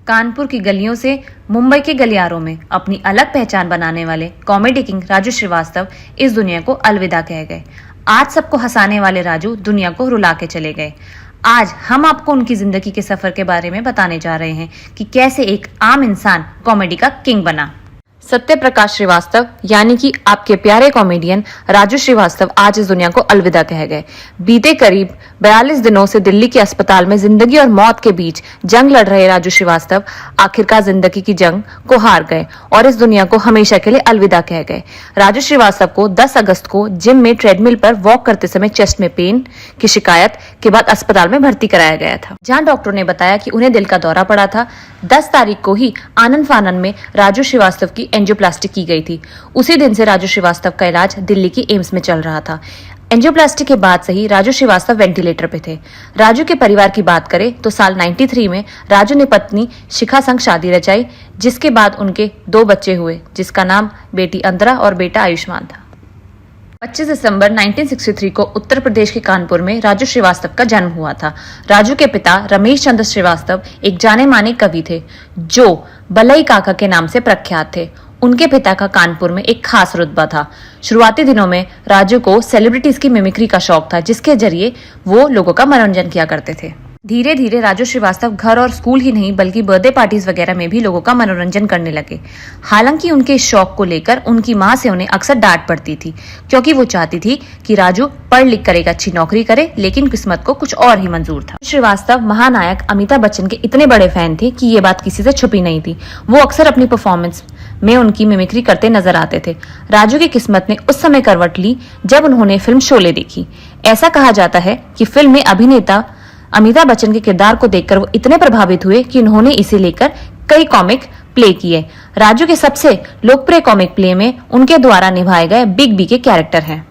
कानपुर की गलियों से मुंबई के गलियारों में अपनी अलग पहचान बनाने वाले कॉमेडी किंग राजू श्रीवास्तव इस दुनिया को अलविदा कह गए। आज सबको हंसाने वाले राजू दुनिया को रुला के चले गए। आज हम आपको उनकी जिंदगी के सफर के बारे में बताने जा रहे हैं कि कैसे एक आम इंसान कॉमेडी का किंग बना। सत्य प्रकाश श्रीवास्तव यानी कि आपके प्यारे कॉमेडियन राजू श्रीवास्तव आज इस दुनिया को अलविदा कह गए। बीते करीब 42 दिनों से दिल्ली के अस्पताल में जिंदगी और मौत के बीच जंग लड़ रहे राजू श्रीवास्तव आखिरकार जिंदगी की जंग को हार गए और इस दुनिया को हमेशा के लिए अलविदा कह गए। राजू श्रीवास्तव को 10 अगस्त को जिम में ट्रेडमिल पर वॉक करते समय चेस्ट में पेन की शिकायत के बाद अस्पताल में भर्ती कराया गया था, जहां डॉक्टरों ने बताया कि उन्हें दिल का दौरा पड़ा था। 10 तारीख को ही आनंद फानन में राजू श्रीवास्तव की एंजियोप्लास्टी की गई थी। उसी दिन से राजू श्रीवास्तव का इलाज दिल्ली की एम्स में चल रहा था। एंजियोप्लास्टी के बाद से ही राजू श्रीवास्तव वेंटिलेटर पे थे। राजू के परिवार की बात करें तो साल 93 में राजू ने पत्नी शिखा संग शादी रचाई, जिसके बाद उनके 2 बच्चे हुए, जिसका नाम बेटी अंतरा और बेटा आयुष्मान था। 25 दिसंबर 1963 को उत्तर प्रदेश के कानपुर में राजू श्रीवास्तव का जन्म हुआ था। राजू के पिता रमेश चंद्र श्रीवास्तव एक जाने माने कवि थे जो बलई काका के नाम से प्रख्यात थे। उनके पिता का कानपुर में एक खास रुतबा था। शुरुआती दिनों में राजू को सेलिब्रिटीज की मिमिक्री का शौक था, जिसके जरिए वो लोगों का मनोरंजन किया करते थे। धीरे धीरे राजू श्रीवास्तव घर और स्कूल ही नहीं बल्कि बर्थडे पार्टीज वगैरह में भी लोगों का मनोरंजन करने लगे। हालांकि उनके इस शौक को लेकर उनकी मां से उन्हें अक्सर डांट पड़ती थी, क्योंकि वो चाहती थी कि राजू पढ़ लिख कर एक अच्छी नौकरी करे, लेकिन किस्मत को कुछ और ही मंजूर था। श्रीवास्तव महानायक अमिताभ बच्चन के इतने बड़े फैन थे कि ये बात किसी से छुपी नहीं थी। वो अक्सर अपनी परफॉर्मेंस में उनकी मिमिक्री करते नजर आते थे। राजू की किस्मत ने उस समय करवट ली जब उन्होंने फिल्म शोले देखी। ऐसा कहा जाता है कि फिल्म में अभिनेता अमिताभ बच्चन के किरदार को देखकर वो इतने प्रभावित हुए कि उन्होंने इसे लेकर कई कॉमिक प्ले किए। राजू के सबसे लोकप्रिय कॉमिक प्ले में उनके द्वारा निभाए गए बिग बी के कैरेक्टर हैं।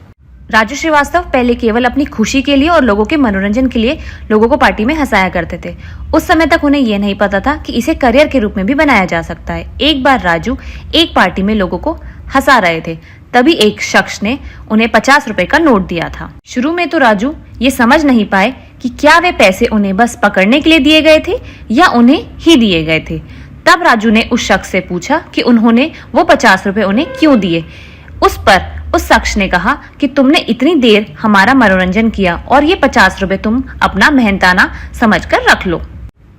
राजू श्रीवास्तव पहले केवल अपनी खुशी के लिए और लोगों के मनोरंजन के लिए लोगों को पार्टी में हंसाया करते थे। उस समय तक उन्हें यह नहीं पता था कि इसे करियर के रूप में भी बनाया जा सकता है। एक बार राजू एक पार्टी में लोगों को हंसा रहे थे, तभी एक शख्स ने उन्हें 50 रुपए का नोट दिया था। शुरू में तो राजू ये समझ नहीं पाए कि क्या वे पैसे उन्हें बस पकड़ने के लिए दिए गए थे या उन्हें ही दिए गए थे। तब राजू ने उस शख्स से पूछा कि उन्होंने वो 50 रुपए उन्हें क्यों दिए। उस पर उस शख्स ने कहा कि तुमने इतनी देर हमारा मनोरंजन किया और ये 50 रुपए तुम अपना मेहनताना समझकर रख लो।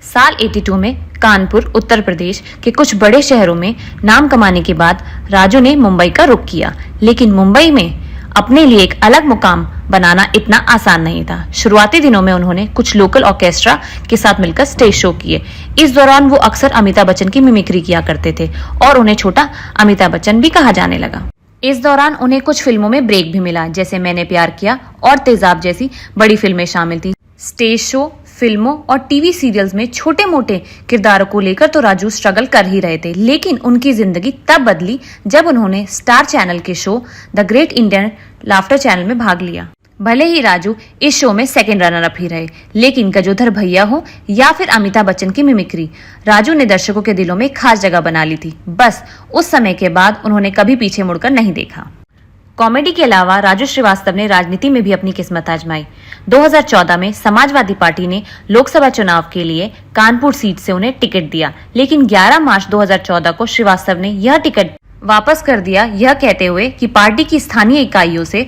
साल 82 में कानपुर उत्तर प्रदेश के कुछ बड़े शहरों में नाम कमाने के बाद राजू ने मुंबई का रुख किया, लेकिन मुंबई में अपने लिए एक अलग मुकाम बनाना इतना आसान नहीं था। शुरुआती दिनों में उन्होंने कुछ लोकल ऑर्केस्ट्रा के साथ मिलकर स्टेज शो किए। इस दौरान वो अक्सर अमिताभ बच्चन की मिमिक्री किया करते थे और उन्हें छोटा अमिताभ बच्चन भी कहा जाने लगा। इस दौरान उन्हें कुछ फिल्मों में ब्रेक भी मिला, जैसे मैंने प्यार किया और तेजाब जैसी बड़ी फिल्में शामिल थी। स्टेज शो, फिल्मों और टीवी सीरियल्स में छोटे मोटे किरदारों को लेकर तो राजू स्ट्रगल कर ही रहे थे, लेकिन उनकी जिंदगी तब बदली जब उन्होंने स्टार चैनल के show the great Indian laughter channel में भाग लिया। भले ही राजू इस शो में सेकंड रनर अप ही रहे, लेकिन गजोधर भैया हो या फिर अमिताभ बच्चन की मिमिक्री, राजू ने दर्शकों के दिलों में खास जगह बना ली थी। बस उस समय के बाद उन्होंने कभी पीछे मुड़कर नहीं देखा। कॉमेडी के अलावा राजू श्रीवास्तव ने राजनीति में भी अपनी किस्मत आजमाई। 2014 में समाजवादी पार्टी ने लोकसभा चुनाव के लिए कानपुर सीट से उन्हें टिकट दिया, लेकिन 11 मार्च 2014 को श्रीवास्तव ने यह टिकट वापस कर दिया, यह कहते हुए कि पार्टी की स्थानीय इकाइयों से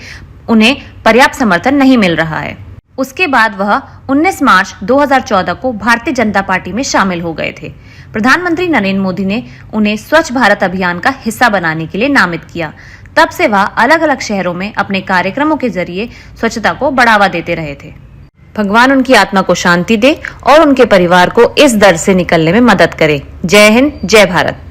उन्हें पर्याप्त समर्थन नहीं मिल रहा है। उसके बाद वह 19 मार्च 2014 को भारतीय जनता पार्टी में शामिल हो गए थे। प्रधानमंत्री नरेंद्र मोदी ने उन्हें स्वच्छ भारत अभियान का हिस्सा बनाने के लिए नामित किया। तब से वह अलग अलग शहरों में अपने कार्यक्रमों के जरिए स्वच्छता को बढ़ावा देते रहे थे। भगवान उनकी आत्मा को शांति दे और उनके परिवार को इस दर्द से निकलने में मदद करे। जय हिंद, जय भारत।